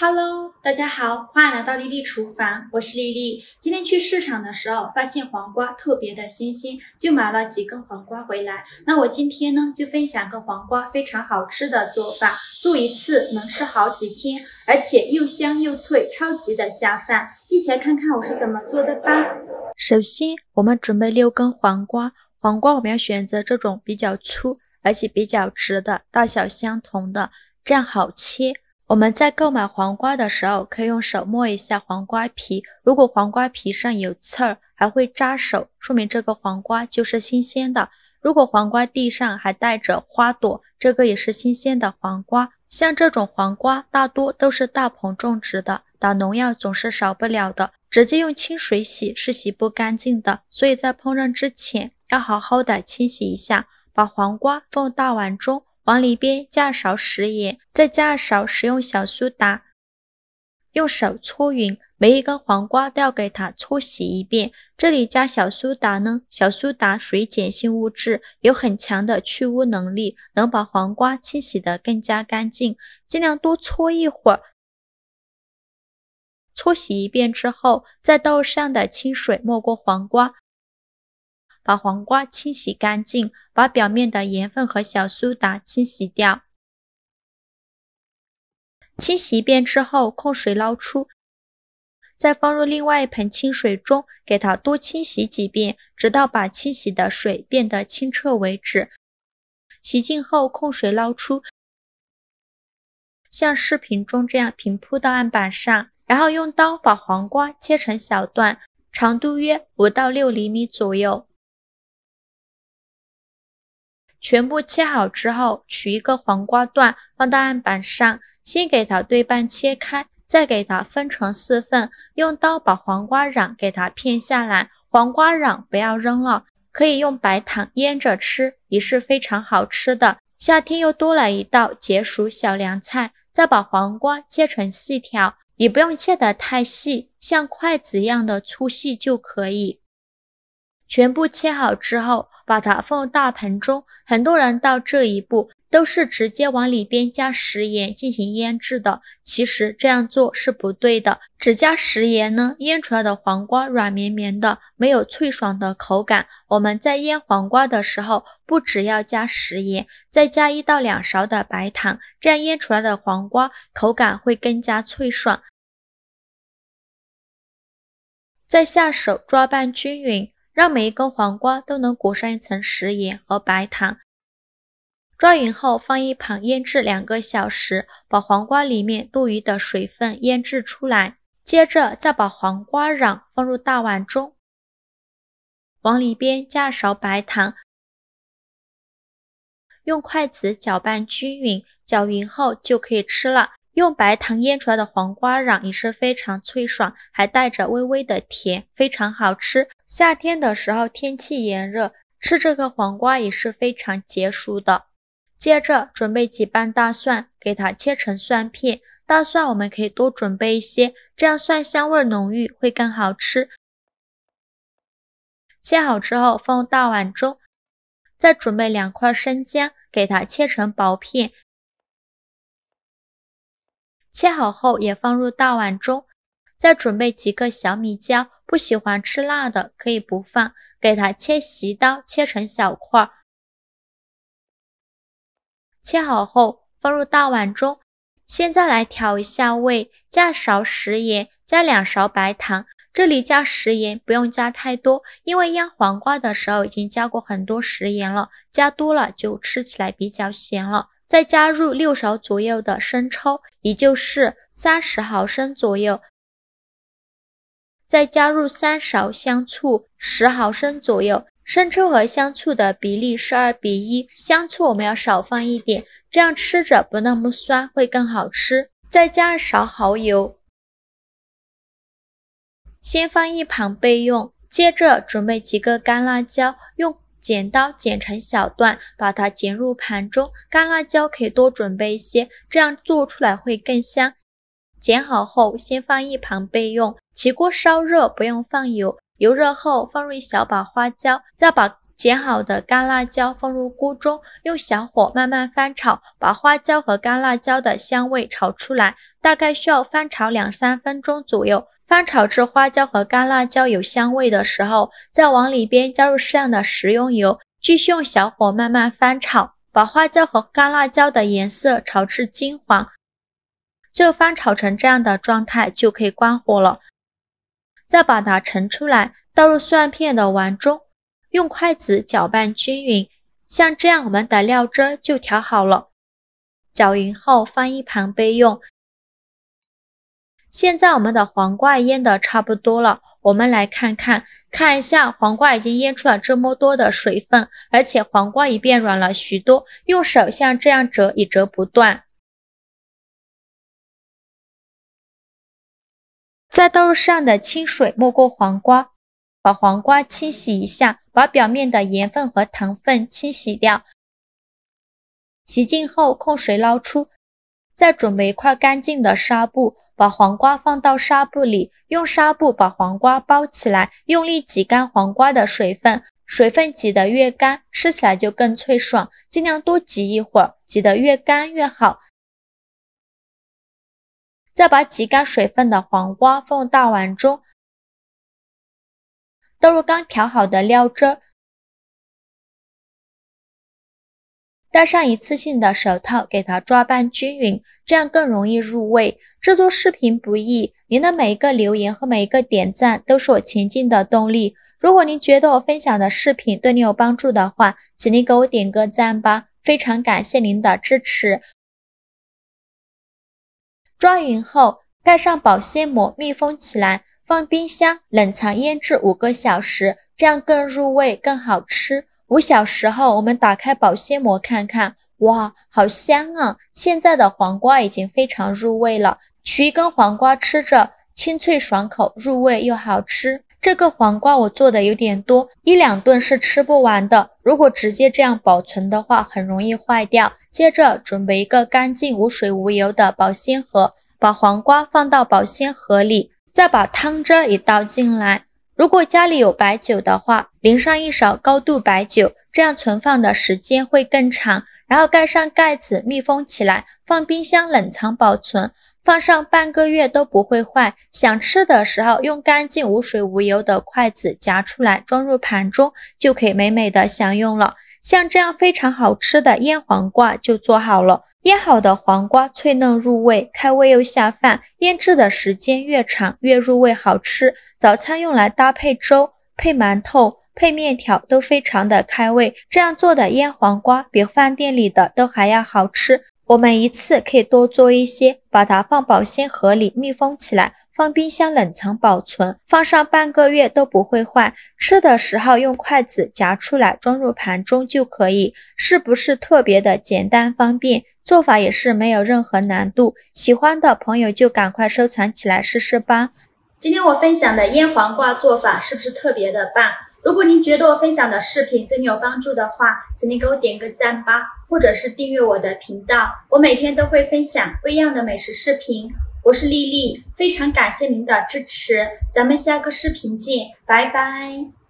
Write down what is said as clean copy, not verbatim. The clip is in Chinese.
Hello， 大家好，欢迎来到丽丽厨房，我是丽丽。今天去市场的时候，发现黄瓜特别的新鲜，就买了几根黄瓜回来。那我今天呢，就分享个黄瓜非常好吃的做法，做一次能吃好几天，而且又香又脆，超级的下饭。一起来看看我是怎么做的吧。首先，我们准备6根黄瓜，黄瓜我们要选择这种比较粗，而且比较直的，大小相同的，这样好切。我们在购买黄瓜的时候，可以用手摸一下黄瓜皮，如果黄瓜皮上有刺儿，还会扎手，说明这个黄瓜就是新鲜的。如果黄瓜地上还带着花朵，这个也是新鲜的黄瓜。像这种黄瓜大多都是大棚种植的，打农药总是少不了的，直接用清水洗是洗不干净的，所以在烹饪之前要好好的清洗一下。把黄瓜放大碗中，往里边加勺食盐，再加勺食用小苏打，用手搓匀，每一根黄瓜都要给它搓洗一遍。这里加小苏打呢，小苏打属于碱性物质，有很强的去污能力，能把黄瓜清洗得更加干净。尽量多搓一会儿，搓洗一遍之后，再倒上的清水没过黄瓜，把黄瓜清洗干净，把表面的盐分和小苏打清洗掉。清洗一遍之后，控水捞出，再放入另外一盆清水中，给它多清洗几遍，直到把清洗的水变得清澈为止。洗净后控水捞出，像视频中这样平铺到案板上，然后用刀把黄瓜切成小段，长度约5到6厘米左右。全部切好之后，取一个黄瓜段放到案板上，先给它对半切开，再给它分成4份，用刀把黄瓜瓤给它片下来。黄瓜瓤不要扔了，可以用白糖腌着吃，也是非常好吃的。夏天又多了一道解暑小凉菜。再把黄瓜切成细条，也不用切得太细，像筷子一样的粗细就可以。全部切好之后，把它放入大盆中。很多人到这一步都是直接往里边加食盐进行腌制的，其实这样做是不对的。只加食盐呢，腌出来的黄瓜软绵绵的，没有脆爽的口感。我们在腌黄瓜的时候，不只要加食盐，再加1到2勺的白糖，这样腌出来的黄瓜口感会更加脆爽。再下手抓拌均匀，让每一根黄瓜都能裹上一层食盐和白糖。抓匀后放一旁腌制2个小时，把黄瓜里面多余的水分腌制出来。接着再把黄瓜瓤放入大碗中，往里边加勺白糖，用筷子搅拌均匀，搅匀后就可以吃了。用白糖腌出来的黄瓜瓤也是非常脆爽，还带着微微的甜，非常好吃。夏天的时候天气炎热，吃这个黄瓜也是非常解暑的。接着准备几瓣大蒜，给它切成蒜片。大蒜我们可以多准备一些，这样蒜香味浓郁，会更好吃。切好之后放入大碗中，再准备2块生姜，给它切成薄片。切好后也放入大碗中，再准备几个小米椒，不喜欢吃辣的可以不放，给它切细刀切成小块。切好后放入大碗中，现在来调一下味，加勺食盐，加2勺白糖。这里加食盐不用加太多，因为腌黄瓜的时候已经加过很多食盐了，加多了就吃起来比较咸了。再加入6勺左右的生抽，也就是30毫升左右。再加入3勺香醋，10毫升左右。生抽和香醋的比例是2比1，香醋我们要少放一点，这样吃着不那么酸，会更好吃。再加1勺蚝油，先放一旁备用。接着准备几个干辣椒，用剪刀剪成小段，把它剪入盘中。干辣椒可以多准备一些，这样做出来会更香。剪好后先放一旁备用。起锅烧热，不用放油，油热后放入1小把花椒，再把剪好的干辣椒放入锅中，用小火慢慢翻炒，把花椒和干辣椒的香味炒出来，大概需要翻炒2-3分钟左右。翻炒至花椒和干辣椒有香味的时候，再往里边加入适量的食用油，继续用小火慢慢翻炒，把花椒和干辣椒的颜色炒至金黄。最后翻炒成这样的状态就可以关火了。再把它盛出来，倒入蒜片的碗中，用筷子搅拌均匀，像这样我们的料汁就调好了。搅匀后放一旁备用。现在我们的黄瓜腌的差不多了，我们来看一下黄瓜已经腌出了这么多的水分，而且黄瓜也变软了许多，用手像这样折也折不断。再倒入适量的清水没过黄瓜，把黄瓜清洗一下，把表面的盐分和糖分清洗掉。洗净后控水捞出，再准备一块干净的纱布，把黄瓜放到纱布里，用纱布把黄瓜包起来，用力挤干黄瓜的水分，水分挤得越干，吃起来就更脆爽，尽量多挤一会儿，挤得越干越好。再把挤干水分的黄瓜放入大碗中，倒入刚调好的料汁，戴上一次性的手套给它抓拌均匀，这样更容易入味。制作视频不易，您的每一个留言和每一个点赞都是我前进的动力。如果您觉得我分享的视频对您有帮助的话，请您给我点个赞吧，非常感谢您的支持。抓匀后盖上保鲜膜密封起来，放冰箱冷藏腌制5个小时，这样更入味更好吃。5小时后我们打开保鲜膜看看，哇，好香啊！现在的黄瓜已经非常入味了，取一根黄瓜吃着，清脆爽口，入味又好吃。这个黄瓜我做的有点多，1-2顿是吃不完的，如果直接这样保存的话很容易坏掉。接着准备一个干净无水无油的保鲜盒，把黄瓜放到保鲜盒里，再把汤汁也倒进来。如果家里有白酒的话，淋上1勺高度白酒，这样存放的时间会更长。然后盖上盖子密封起来，放冰箱冷藏保存，放上半个月都不会坏。想吃的时候用干净无水无油的筷子夹出来装入盘中，就可以美美的享用了。像这样非常好吃的腌黄瓜就做好了。腌好的黄瓜脆嫩入味，开胃又下饭，腌制的时间越长越入味好吃。早餐用来搭配粥、配馒头、配面条都非常的开胃。这样做的腌黄瓜比饭店里的都还要好吃。我们一次可以多做一些，把它放保鲜盒里密封起来，放冰箱冷藏保存，放上半个月都不会坏。吃的时候用筷子夹出来装入盘中就可以。是不是特别的简单方便？做法也是没有任何难度，喜欢的朋友就赶快收藏起来试试吧。今天我分享的腌黄瓜做法是不是特别的棒？如果您觉得我分享的视频对你有帮助的话，请您给我点个赞吧，或者是订阅我的频道，我每天都会分享不一样的美食视频。我是丽丽，非常感谢您的支持，咱们下个视频见，拜拜。